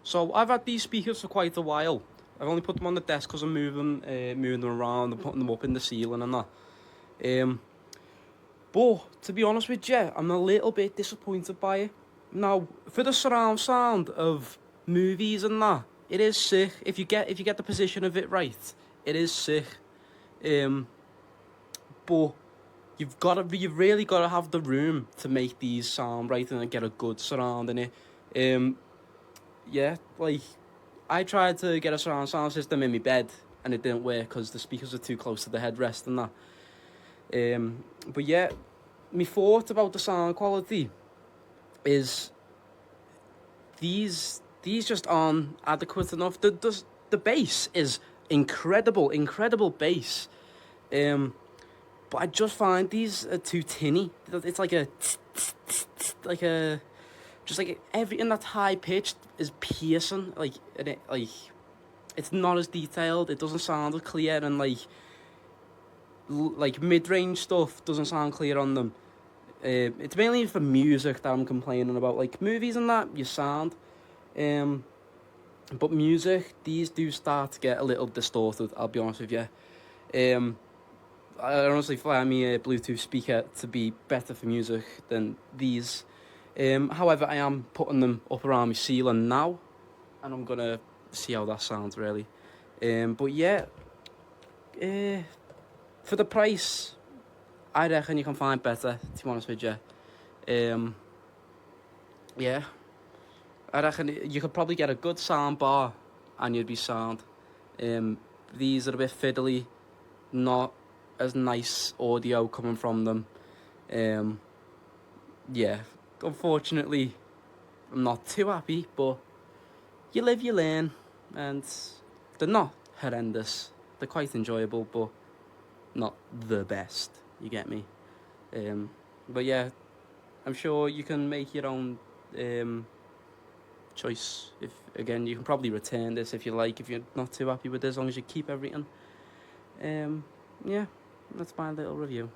So I've had these speakers for quite a while. I've only put them on the desk because I'm moving them around and putting them up in the ceiling and that. But to be honest with you, I'm a little bit disappointed by it. Now, for the surround sound of movies and that, it is sick. If you get the position of it right, it is sick. But you've really got to have the room to make these sound right and get a good surround in it. Yeah, like I tried to get a surround sound system in my bed and it didn't work because the speakers are too close to the headrest and that. But yeah, my thought about the sound quality is these just aren't adequate enough. The bass is incredible but I just find these are too tinny. It's like everything that's high pitched is piercing. It's not as detailed. It doesn't sound as clear, and like mid-range stuff doesn't sound clear on them. It's mainly for music that I'm complaining about. Like movies and that, you sound. But music, these do start to get a little distorted, I'll be honest with you. I honestly find me a Bluetooth speaker to be better for music than these. However, I am putting them up around my ceiling now, and I'm gonna see how that sounds really. But yeah, for the price, I reckon you can find better, to be honest with you. Yeah, I reckon you could probably get a good sound bar and you'd be sound. These are a bit fiddly, not as nice audio coming from them. Yeah, unfortunately, I'm not too happy, but you live, you learn, and they're not horrendous. They're quite enjoyable, but not the best, you get me? But yeah, I'm sure you can make your own choice. Again, you can probably return this if you like, if you're not too happy with this, as long as you keep everything. Yeah, that's my little review.